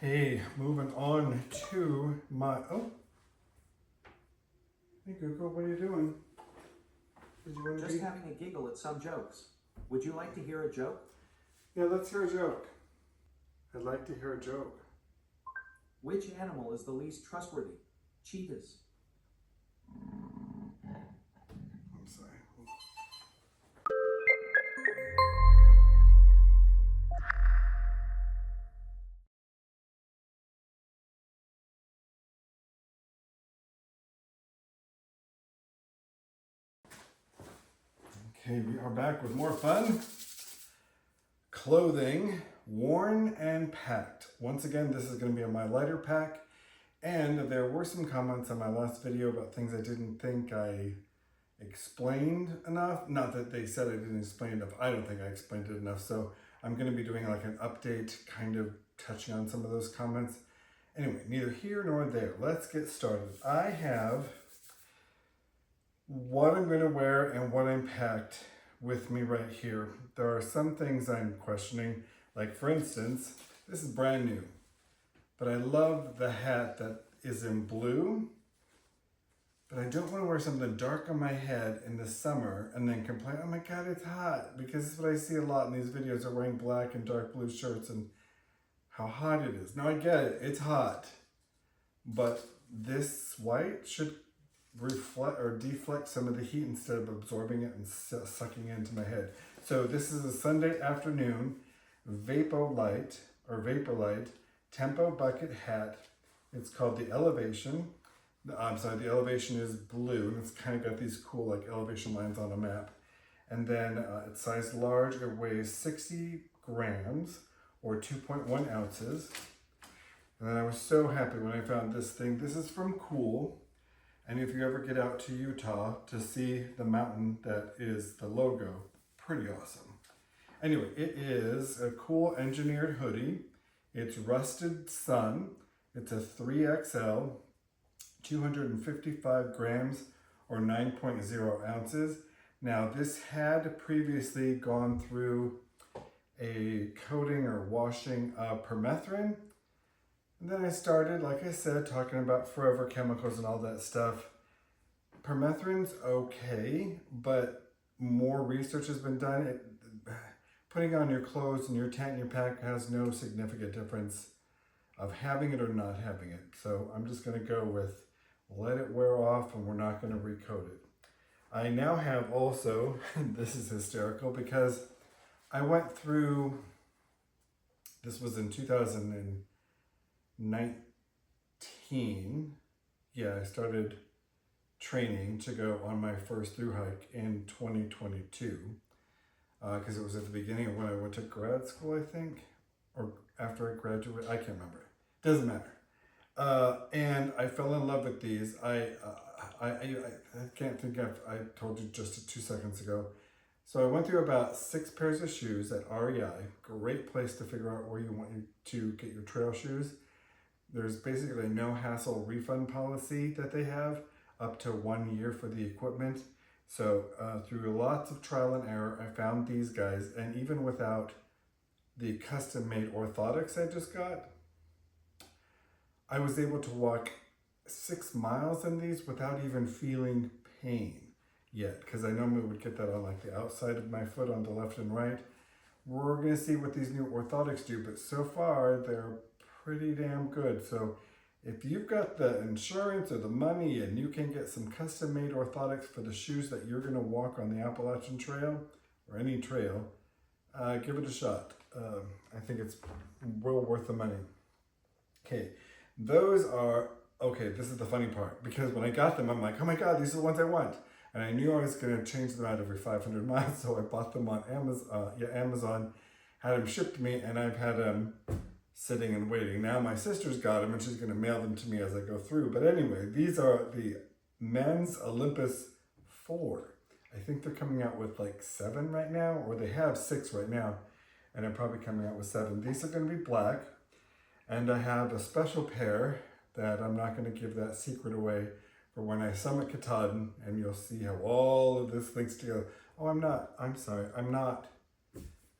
Hey, moving on to my, hey Google, what are you doing? Did you want to Just having a giggle at some jokes. Would you like to hear a joke? Yeah, let's hear a joke. I'd like to hear a joke. Which animal is the least trustworthy? Cheetahs. I'm sorry. Okay, we are back with more fun. Clothing, worn and packed. Once again, this is going to be on my lighter pack. And there were some comments on my last video about things I didn't think I explained enough. Not that they said I didn't explain enough. I don't think I explained it enough. So I'm going to be doing like an update, kind of touching on some of those comments. Anyway, neither here nor there. Let's get started. I have what I'm going to wear and what I'm packed with me right here. There are some things I'm questioning. Like for instance, this is brand new. But I love the hat that is in blue. But I don't want to wear something dark on my head in the summer and then complain, oh my God, it's hot. Because it's what I see a lot in these videos of wearing black and dark blue shirts and how hot it is. Now I get it, it's hot. But this white should reflect or deflect some of the heat instead of absorbing it and sucking it into my head. So this is a Sunday afternoon vapor light tempo bucket hat. It's called the Elevation. I'm sorry, the Elevation is blue and it's kind of got these cool like elevation lines on a map. And then it's size large. It weighs 60 grams or 2.1 ounces. And then I was so happy when I found this thing. This is from Cool. And if you ever get out to Utah to see the mountain that is the logo, pretty awesome. Anyway, it is a cool engineered hoodie. It's Rusted Sun. It's a 3XL, 255 grams or 9.0 ounces. Now this had previously gone through a coating or washing of permethrin. And then I started, like I said, talking about forever chemicals and all that stuff. Permethrin's okay, but more research has been done. Putting on your clothes and your tent and your pack has no significant difference of having it or not having it. So I'm just gonna go with let it wear off and we're not gonna recoat it. I now have also, this is hysterical because I went through, this was in 2019. Yeah, I started training to go on my first thru hike in 2022. Because it was at the beginning of when I went to grad school, I think, or after I graduated, I can't remember. Doesn't matter. And I fell in love with these. I can't think of, I told you just 2 seconds ago. So I went through about 6 pairs of shoes at REI. Great place to figure out where you want to get your trail shoes. There's basically a no hassle refund policy that they have up to 1 year for the equipment. So through lots of trial and error, I found these guys, and even without the custom-made orthotics I just got, I was able to walk 6 miles in these without even feeling pain yet, because I normally would get that on like the outside of my foot on the left and right. We're gonna see what these new orthotics do, but so far they're pretty damn good. So if you've got the insurance or the money and you can get some custom-made orthotics for the shoes that you're going to walk on the Appalachian Trail or any trail, give it a shot. I think it's well worth the money. Okay, those are, okay, this is the funny part, because when I got them, I'm like, oh my God, these are the ones I want. And I knew I was going to change them out every 500 miles, so I bought them on Amazon, had them shipped to me, and I've had them sitting and waiting. Now my sister's got them and she's going to mail them to me as I go through. But anyway, these are the men's Olympus 4. I think they're coming out with like 7 right now, or they have 6 right now, and they're probably coming out with 7. These are going to be black, and I have a special pair that I'm not going to give that secret away for when I summit Katahdin, and you'll see how all of this links together. Oh, I'm not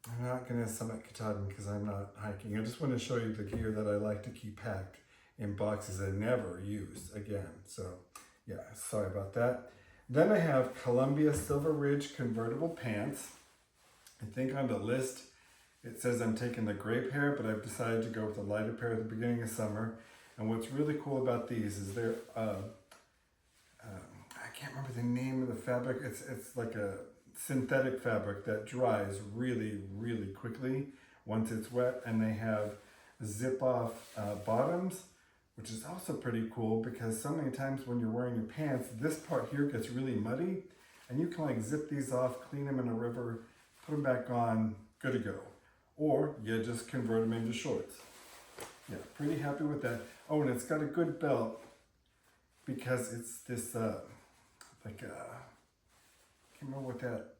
I'm not going to summit Katahdin because I'm not hiking. I just want to show you the gear that I like to keep packed in boxes I never use again. So yeah, sorry about that. Then I have Columbia Silver Ridge convertible pants. I think on the list it says I'm taking the gray pair, but I've decided to go with the lighter pair at the beginning of summer. And what's really cool about these is they're, I can't remember the name of the fabric. It's like a synthetic fabric that dries really, really quickly once it's wet. And they have zip off bottoms, which is also pretty cool because so many times when you're wearing your pants, this part here gets really muddy and you can like zip these off, clean them in a river, put them back on, good to go. Or you just convert them into shorts. Yeah, pretty happy with that. Oh, and it's got a good belt because it's this, I can't remember what that,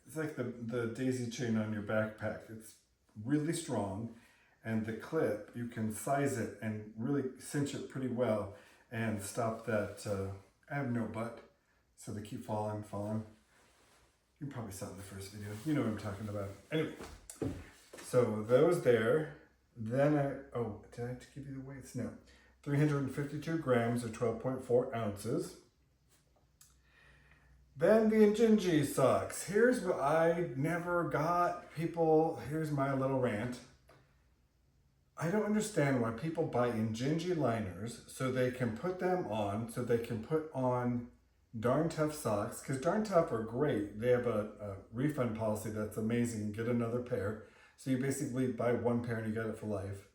it's like the daisy chain on your backpack. It's really strong, and the clip, you can size it and really cinch it pretty well and stop that, I have no butt, so they keep falling. You probably saw it in the first video. You know what I'm talking about. Anyway. So those there, then did I give you the weights? No. 352 grams or 12.4 ounces. Then the Injinji socks. Here's what I never got. People, here's my little rant. I don't understand why people buy Injinji liners so they can put them on, so they can put on Darn Tough socks, because Darn Tough are great. They have a refund policy that's amazing. Get another pair. So you basically buy one pair and you get it for life.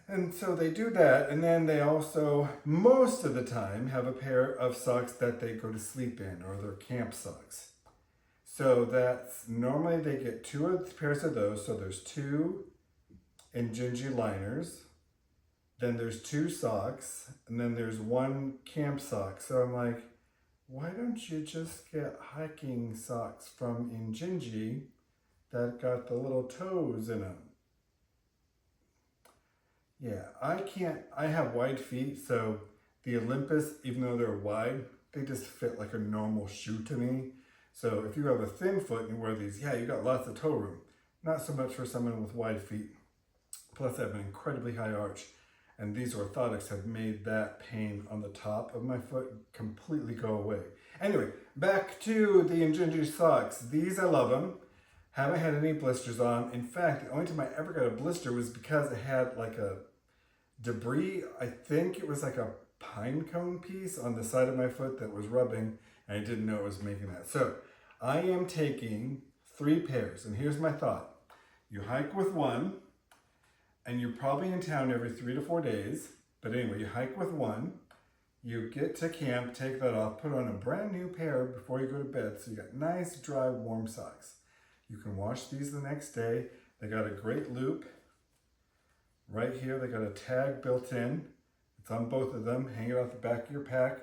And so they do that, and then they also, most of the time, have a pair of socks that they go to sleep in, or their camp socks. So that's, normally they get two pairs of those, so there's two Injinji liners, then there's two socks, and then there's one camp sock. So I'm like, why don't you just get hiking socks from Injinji that got the little toes in them? Yeah, I have wide feet, so the Olympus, even though they're wide, they just fit like a normal shoe to me. So if you have a thin foot and you wear these, yeah, you got lots of toe room. Not so much for someone with wide feet. Plus I have an incredibly high arch, and these orthotics have made that pain on the top of my foot completely go away. Anyway, back to the Injinji socks. These, I love them. Haven't had any blisters on. In fact, the only time I ever got a blister was because it had like a debris. I think it was like a pine cone piece on the side of my foot that was rubbing, and I didn't know it was making that. So I am taking 3 pairs, and here's my thought. You hike with one, and you're probably in town every 3 to 4 days. But anyway, you hike with one, you get to camp, take that off, put on a brand new pair before you go to bed, so you got nice, dry, warm socks. You can wash these the next day. They got a great loop. Right here, they got a tag built in. It's on both of them. Hang it off the back of your pack.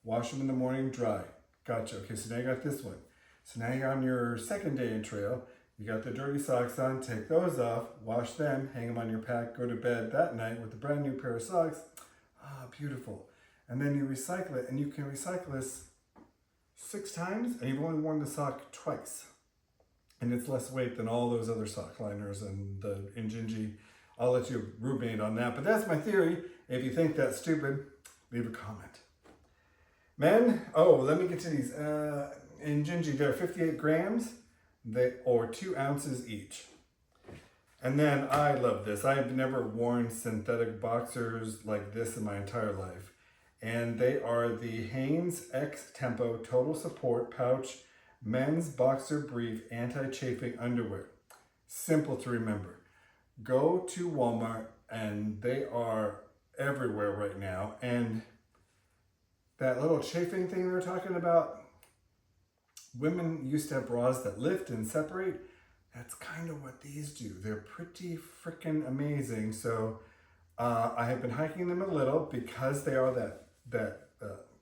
Wash them in the morning, dry. Gotcha. Okay, so now you got this one. So now you're on your second day in trail. You got the dirty socks on. Take those off. Wash them. Hang them on your pack. Go to bed that night with a brand new pair of socks. Ah, beautiful. And then you recycle it. And you can recycle this 6 times. And you've only worn the sock twice. And it's less weight than all those other sock liners and the Injinji. I'll let you ruminate on that, but that's my theory. If you think that's stupid, leave a comment. Men, let me get to these. Injinji, they're 58 grams, or 2 ounces each. And then I love this. I've never worn synthetic boxers like this in my entire life. And they are the Hanes X Tempo Total Support Pouch Men's Boxer Brief Anti-Chafing Underwear. Simple to remember. Go to Walmart, and they are everywhere right now. And that little chafing thing they're talking about, women used to have bras that lift and separate. That's kind of what these do. They're pretty freaking amazing. So I have been hiking them a little because they are that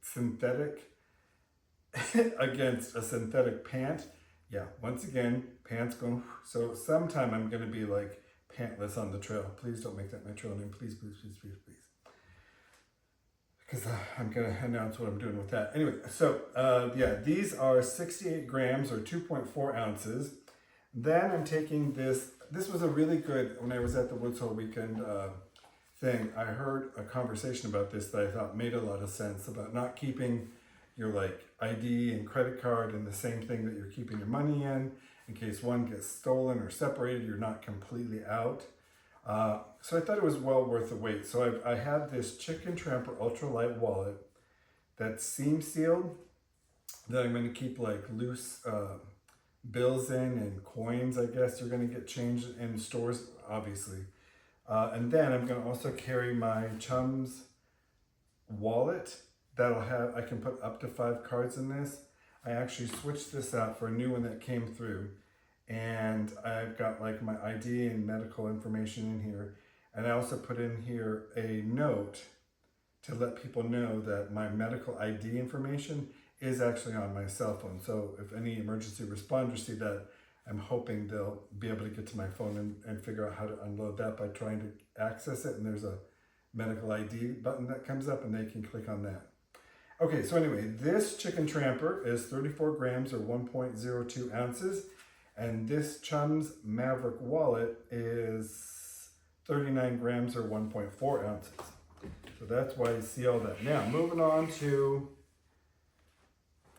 synthetic against a synthetic pant. Yeah, once again, pants going. So sometime I'm going to be like pantless on the trail. Please don't make that my trail name. Please, please, please, please, please. Because I'm going to announce what I'm doing with that. Anyway, so yeah, these are 68 grams or 2.4 ounces. Then I'm taking this was a really good, when I was at the Woods Hole weekend thing, I heard a conversation about this that I thought made a lot of sense about not keeping your like ID and credit card in the same thing that you're keeping your money in case one gets stolen or separated, you're not completely out. So I thought it was well worth the wait. So I had this Chicken Tramper ultralight wallet that's seam sealed that I'm going to keep like loose bills in and coins, I guess you're going to get changed in stores, obviously. And then I'm going to also carry my chum's wallet I can put up to 5 cards in this. I actually switched this out for a new one that came through. And I've got like my ID and medical information in here. And I also put in here a note to let people know that my medical ID information is actually on my cell phone. So if any emergency responders see that, I'm hoping they'll be able to get to my phone and figure out how to unload that by trying to access it. And there's a medical ID button that comes up and they can click on that. Okay, so anyway, this Chicken Tramper is 34 grams or 1.02 ounces. And this Chum's Maverick wallet is 39 grams or 1.4 ounces. So that's why you see all that. Now, moving on to,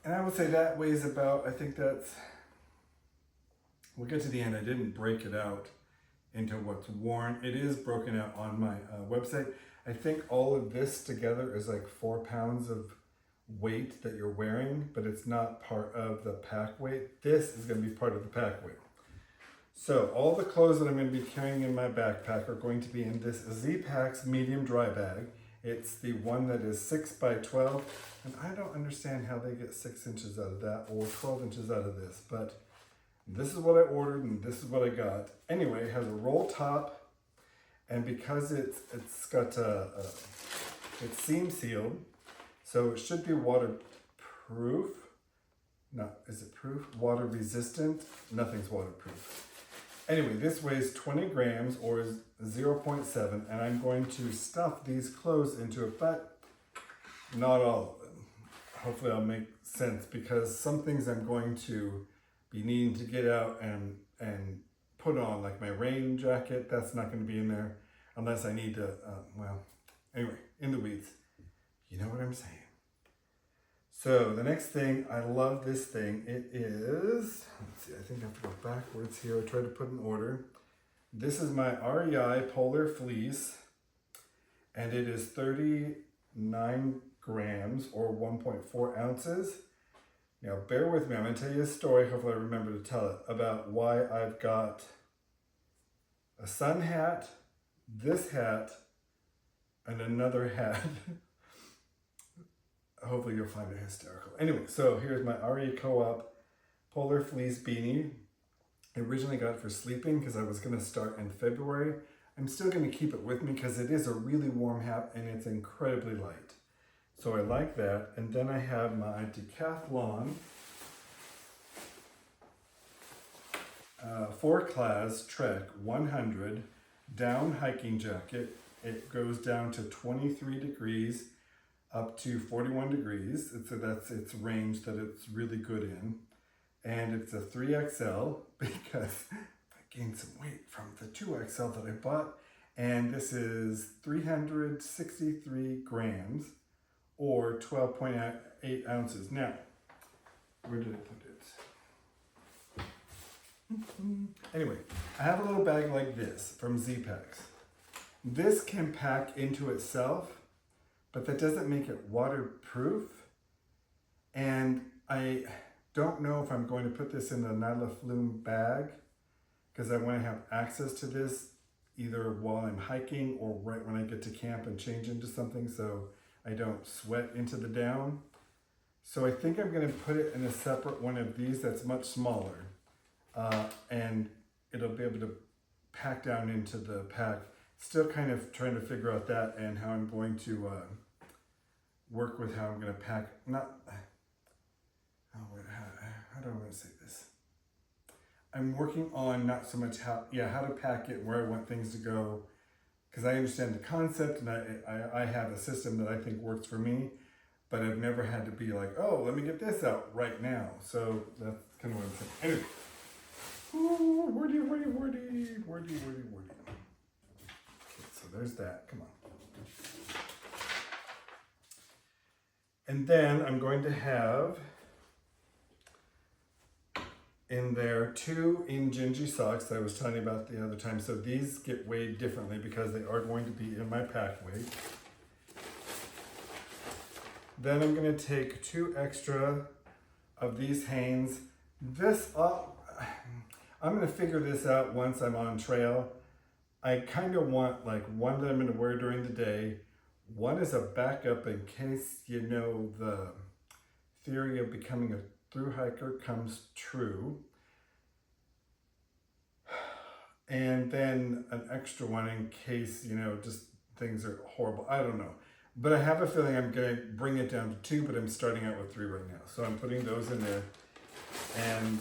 and I would say that weighs about, I think that's, we'll get to the end. I didn't break it out into what's worn. It is broken out on my website. I think all of this together is like 4 pounds of weight that you're wearing, but it's not part of the pack weight. This is going to be part of the pack weight. So all the clothes that I'm going to be carrying in my backpack are going to be in this Z-Packs medium dry bag. It's the one that is 6 by 12, and I don't understand how they get 6 inches out of that or 12 inches out of this, but this is what I ordered and this is what I got. Anyway, it has a roll top, and because it's got it's seam sealed, so it should be waterproof. No, is it proof? Water resistant? Nothing's waterproof. Anyway, this weighs 20 grams or 0.7, and I'm going to stuff these clothes into it, but not all of them. Hopefully I'll make sense, because some things I'm going to be needing to get out and put on, like my rain jacket, that's not going to be in there unless I need to, well, anyway, in the weeds. You know what I'm saying. So the next thing, I love this thing. It is, let's see, I think I have to go backwards here. I tried to put in order. This is my REI Polar Fleece, and it is 39 grams or 1.4 ounces. Now bear with me, I'm going to tell you a story, hopefully I remember to tell it, about why I've got a sun hat, this hat, and another hat. Hopefully you'll find it hysterical. Anyway, so here's my RE Co-op Polar Fleece beanie. I originally got it for sleeping because I was going to start in February. I'm still going to keep it with me because it is a really warm hat and it's incredibly light. So I like that. And then I have my Decathlon 4-class Trek 100 down hiking jacket. It goes down to 23 degrees up to 41 degrees. That's its range that it's really good in. And it's a 3XL because I gained some weight from the 2XL that I bought. And this is 363 grams or 12.8 ounces. Now, where did I put it? Anyway, I have a little bag like this from Z-Packs. This can pack into itself, but that doesn't make it waterproof. And I don't know if I'm going to put this in the Nyla Flume bag because I want to have access to this either while I'm hiking or right when I get to camp and change into something so I don't sweat into the down. So I think I'm going to put it in a separate one of these that's much smaller. And it'll be able to pack down into the pack. Still kind of trying to figure out that and how I'm going to work with how I'm going to pack. How do I want to say this? I'm working on not so much how to pack it, where I want things to go, because I understand the concept and I have a system that I think works for me, but I've never had to be like, oh, let me get this out right now. So that's kind of what I'm saying. Anyway, Ooh, woody, woody, woody, woody, woody, woody. Okay, so there's that. Come on. And then I'm going to have in there 2 Injinji socks that I was telling you about the other time. So these get weighed differently because they are going to be in my pack weight. Then I'm going to take 2 extra of these Hanes. This, I'm going to figure this out once I'm on trail. I kind of want like one that I'm going to wear during the day. One is a backup in case, you know, the theory of becoming a thru hiker comes true. And then an extra one in case, you know, just things are horrible. I don't know. But I have a feeling I'm going to bring it down to 2, but I'm starting out with 3 right now. So I'm putting those in there. And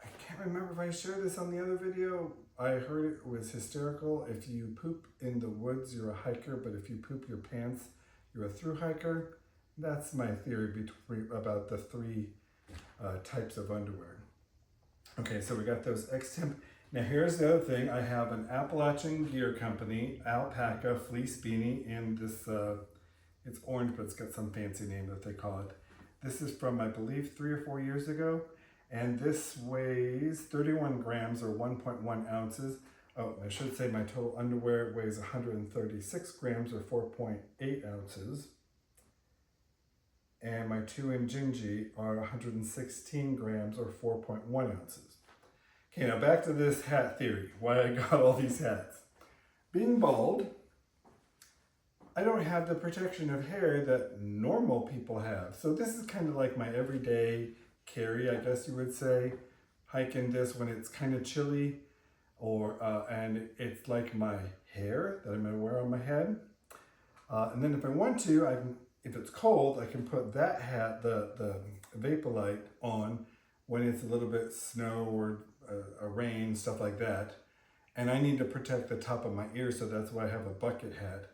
I can't remember if I shared this on the other video. I heard it was hysterical. If you poop in the woods, you're a hiker. But if you poop your pants, you're a thru hiker. That's my theory about the 3 types of underwear. Okay, so we got those X-Temp. Now here's the other thing. I have an Appalachian Gear Company alpaca fleece beanie in this, it's orange, but it's got some fancy name that they call it. This is from, I believe, 3 or 4 years ago. And this weighs 31 grams or 1.1 ounces. Oh, I should say my total underwear weighs 136 grams or 4.8 ounces. And my 2 Injinji are 116 grams or 4.1 ounces. Okay, now back to this hat theory, why I got all these hats. Being bald, I don't have the protection of hair that normal people have. So this is kind of like my everyday carry, I guess you would say. Hiking this when it's kind of chilly, or and it's like my hair that I'm gonna wear on my head. And then if I want to, I can, if it's cold, I can put that hat, the vapor light on when it's a little bit snow or a rain, stuff like that. And I need to protect the top of my ears, so that's why I have a bucket hat.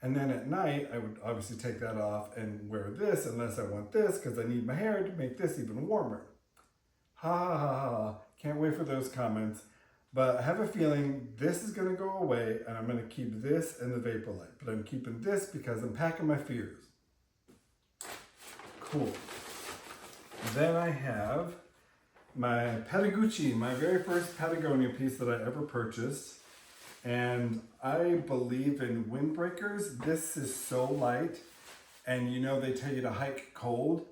And then at night, I would obviously take that off and wear this unless I want this, because I need my hair to make this even warmer. Ha ha ha ha. Can't wait for those comments. But I have a feeling this is going to go away, and I'm going to keep this and the vapor light. But I'm keeping this because I'm packing my fears. Cool. Then I have my Patagucci, my very first Patagonia piece that I ever purchased. And I believe in windbreakers. This is so light. And you know, they tell you to hike cold.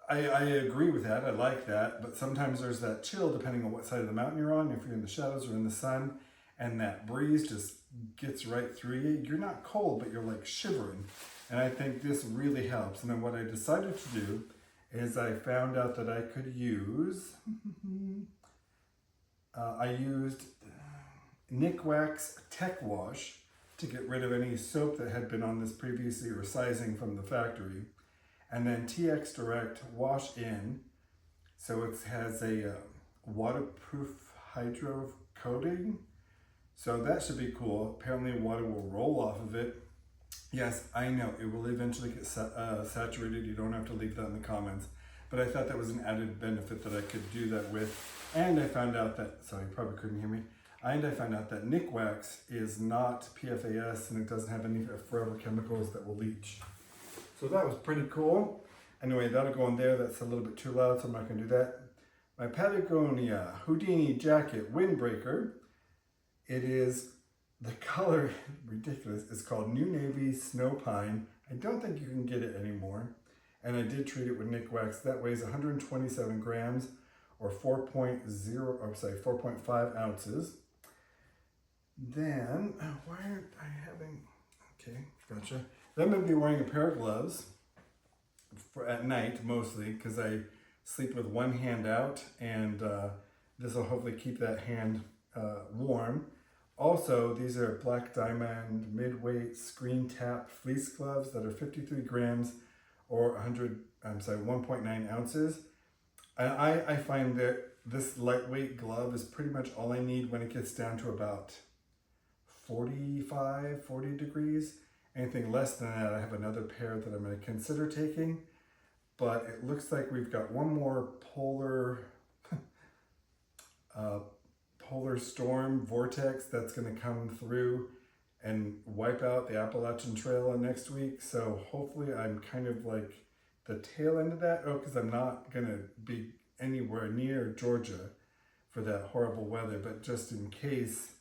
I agree with that. I like that. But sometimes there's that chill depending on what side of the mountain you're on. If you're in the shadows or in the sun, and that breeze just gets right through you. You're not cold, but you're like shivering. And I think this really helps. And then what I decided to do is I found out that I could use, I used Nick Wax Tech Wash to get rid of any soap that had been on this previously or sizing from the factory. And then TX Direct Wash In. So it has a waterproof hydro coating. So that should be cool. Apparently water will roll off of it. Yes, I know, it will eventually get saturated. You don't have to leave that in the comments. But I thought that was an added benefit that I could do that with. And I found out that, sorry, you probably couldn't hear me. And I found out that Nick Wax is not PFAS and it doesn't have any forever chemicals that will leach. So that was pretty cool. Anyway, that'll go in there. That's a little bit too loud, so I'm not gonna do that. My Patagonia Houdini jacket windbreaker. It is, the color, ridiculous, it's called New Navy Snow Pine. I don't think you can get it anymore. And I did treat it with Nick Wax. That weighs 127 grams or 4.5 ounces. Then, why aren't I having, okay, gotcha. Then I'm gonna be wearing a pair of gloves for at night mostly, because I sleep with one hand out, and this will hopefully keep that hand warm. Also, these are Black Diamond mid-weight screen tap fleece gloves that are 53 grams or 1.9 ounces. And I find that this lightweight glove is pretty much all I need when it gets down to about 45, 40 degrees. Anything less than that, I have another pair that I'm going to consider taking. but it looks like we've got one more polar storm vortex that's going to come through and wipe out the Appalachian Trail next week. So hopefully I'm kind of like the tail end of that. Oh, because I'm not going to be anywhere near Georgia for that horrible weather, but just in case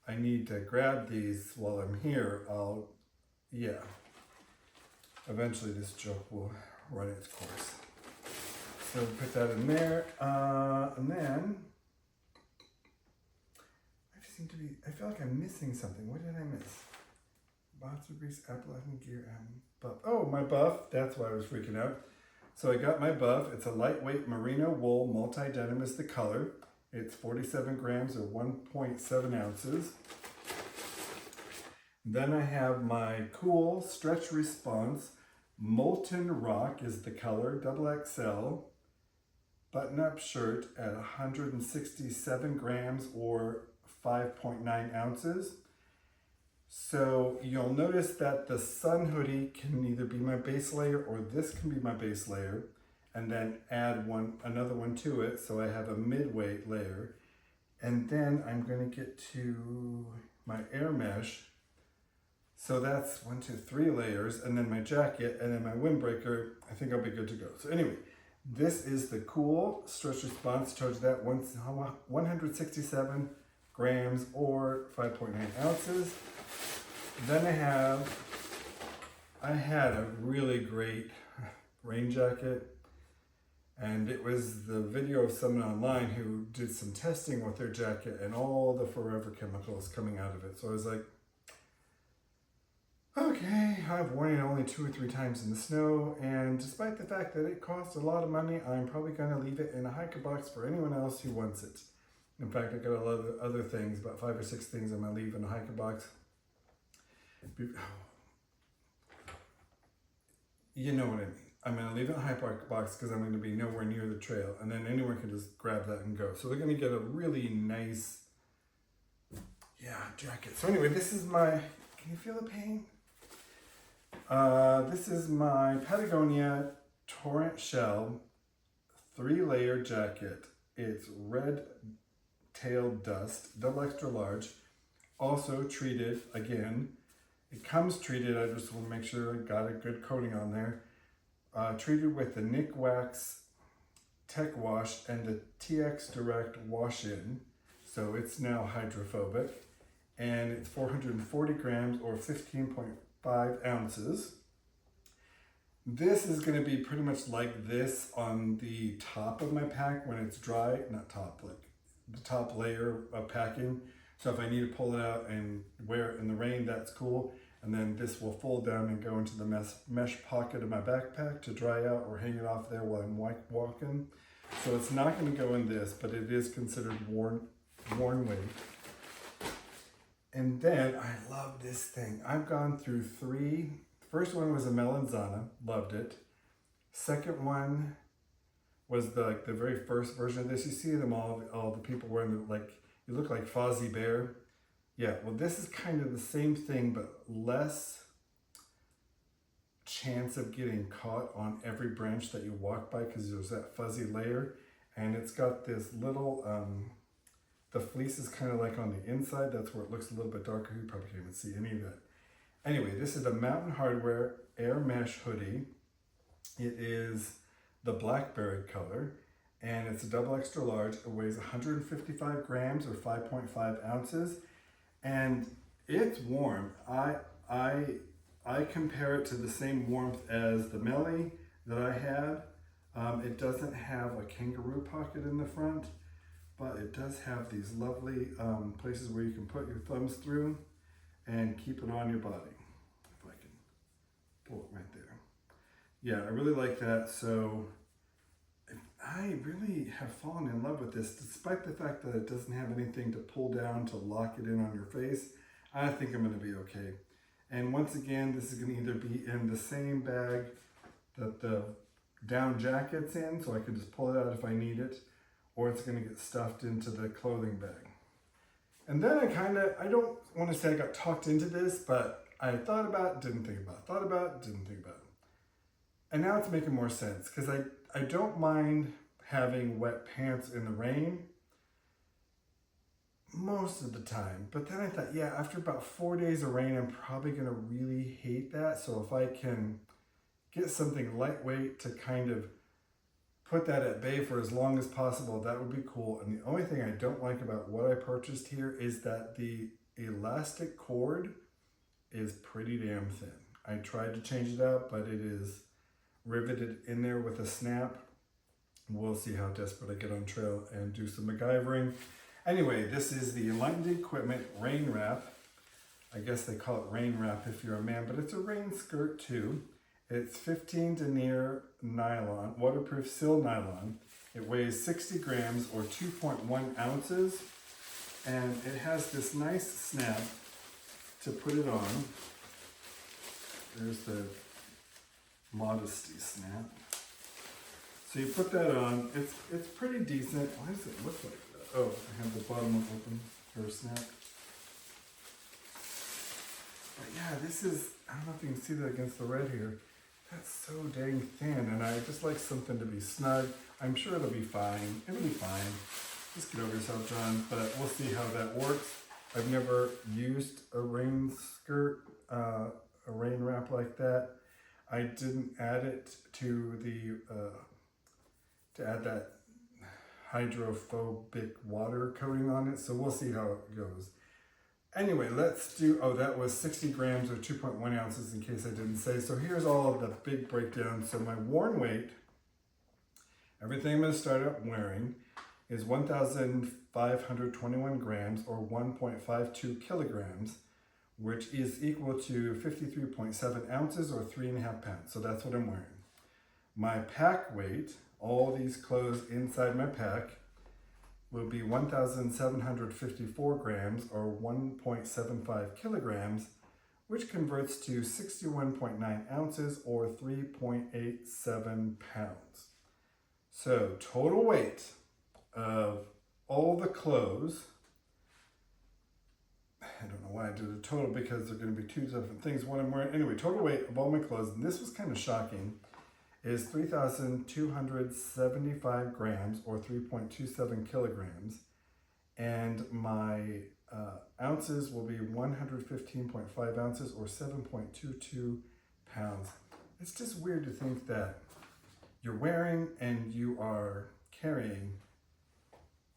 I need to grab these while I'm here, eventually this joke will run its course. So put that in there, and then I feel like I'm missing something. What did I miss? Bots of grease, Appalachian gear, buff. Oh, my buff. That's why I was freaking out. So I got my buff. It's a lightweight merino wool, multi-denim is the color. It's 47 grams or 1.7 ounces. Then I have my cool stretch response. Molten Rock is the color, XXL. Button-up shirt at 167 grams or 5.9 ounces. So you'll notice that the sun hoodie can either be my base layer or this can be my base layer, and then add another one to it, so I have a mid-weight layer. And then I'm going to get to my air mesh. So that's 1, 2, 3 layers, and then my jacket, and then my windbreaker. I think I'll be good to go. So anyway, this is the cool stretch response. Charge that 167 grams or 5.9 ounces. Then I had a really great rain jacket, and it was the video of someone online who did some testing with their jacket and all the forever chemicals coming out of it. So I was like, okay, I've worn it only 2 or 3 times in the snow, and despite the fact that it costs a lot of money, I'm probably going to leave it in a hiker box for anyone else who wants it. In fact, I got a lot of other things, about 5 or 6 things I'm going to leave in a hiker box. You know what I mean. I'm going to leave it in a hiker box because I'm going to be nowhere near the trail, and then anyone can just grab that and go. So they're going to get a really nice, jacket. So anyway, this is my, can you feel the pain? This is my Patagonia Torrent Shell 3-layer jacket. It's red tailed dust, double extra large, also treated again. It comes treated, I just want to make sure I got a good coating on there. Treated with the Nick Wax Tech Wash and the TX Direct Wash-In. So it's now hydrophobic. And it's 440 grams or 15.5 ounces. This is going to be pretty much like this on the top of my pack when it's dry. Not top, like the top layer of packing. So if I need to pull it out and wear it in the rain, that's cool. And then this will fold down and go into the mesh pocket of my backpack to dry out or hang it off there while I'm walking. So it's not going to go in this, but it is considered worn weight. And then I love this thing. I've gone through 3. The first one was a Melanzana, loved it. Second one was the very first version of this. You see them all the people wearing you look like Fozzie Bear. Yeah, well, this is kind of the same thing, but less chance of getting caught on every branch that you walk by because there's that fuzzy layer. And it's got this little, the fleece is kind of like on the inside. That's where it looks a little bit darker. You probably can't even see any of that. Anyway, this is the Mountain Hardwear Air Mesh Hoodie. It is the blackberry color, and it's a double extra large. It weighs 155 grams or 5.5 ounces. And it's warm. I compare it to the same warmth as the Melly that I had. It doesn't have a kangaroo pocket in the front, but it does have these lovely places where you can put your thumbs through and keep it on your body. If I can pull it right there. Yeah, I really like that. So I really have fallen in love with this, despite the fact that it doesn't have anything to pull down to lock it in on your face. I think I'm going to be okay. And once again, this is going to either be in the same bag that the down jacket's in, so I can just pull it out if I need it, or it's going to get stuffed into the clothing bag. And then I don't want to say I got talked into this, but I thought about it, didn't think about it, thought about it, didn't think about it. And now it's making more sense because I don't mind having wet pants in the rain most of the time. But then I thought, yeah, after about 4 days of rain, I'm probably going to really hate that. So if I can get something lightweight to kind of put that at bay for as long as possible, that would be cool. And the only thing I don't like about what I purchased here is that the elastic cord is pretty damn thin. I tried to change it out, but it is riveted in there with a snap. We'll see how desperate I get on trail and do some MacGyvering. Anyway, this is the Enlightened Equipment rain wrap. I guess they call it rain wrap if you're a man, but it's a rain skirt too. It's 15 denier nylon, waterproof sil nylon. It weighs 60 grams or 2.1 ounces. And it has this nice snap to put it on. There's the modesty snap. So you put that on. It's pretty decent. Why does it look like that? Oh, I have the bottom one open for a snap. But yeah, this is, I don't know if you can see that against the red here. That's so dang thin, and I just like something to be snug. I'm sure it'll be fine. It'll be fine. Just get over yourself, John, but we'll see how that works. I've never used a rain skirt, a rain wrap like that. I didn't add it to to add that hydrophobic water coating on it, so we'll see how it goes. Anyway, let's do, oh, that was 60 grams or 2.1 ounces in case I didn't say. So here's all of the big breakdown. So my worn weight, everything I'm going to start out wearing, is 1,521 grams or 1.52 kilograms, which is equal to 53.7 ounces or 3.5 pounds. So that's what I'm wearing. My pack weight, all these clothes inside my pack, will be 1,754 grams or 1.75 kilograms, which converts to 61.9 ounces or 3.87 pounds. So total weight of all the clothes, I don't know why I did a total because they're going to be two different things. What I'm wearing, anyway, total weight of all my clothes, and this was kind of shocking, is 3,275 grams or 3.27 kilograms. And my ounces will be 115.5 ounces or 7.22 pounds. It's just weird to think that you're wearing and you are carrying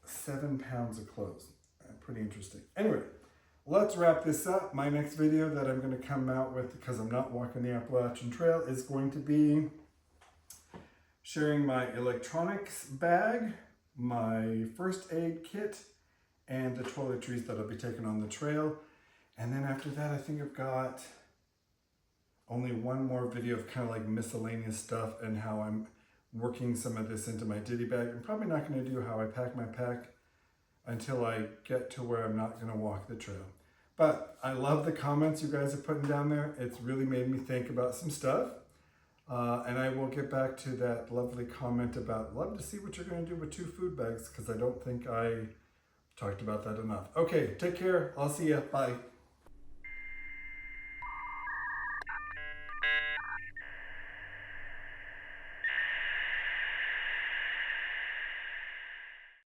7 pounds of clothes. Pretty interesting. Anyway, let's wrap this up. My next video that I'm going to come out with, because I'm not walking the Appalachian Trail, is going to be sharing my electronics bag, my first aid kit, and the toiletries that I'll be taking on the trail. And then after that, I think I've got only one more video of kind of like miscellaneous stuff and how I'm working some of this into my ditty bag. I'm probably not going to do how I pack my pack until I get to where I'm not going to walk the trail. But I love the comments you guys are putting down there. It's really made me think about some stuff. And I will get back to that lovely comment about love to see what you're going to do with 2 food bags, because I don't think I talked about that enough. Okay, take care. I'll see ya. Bye.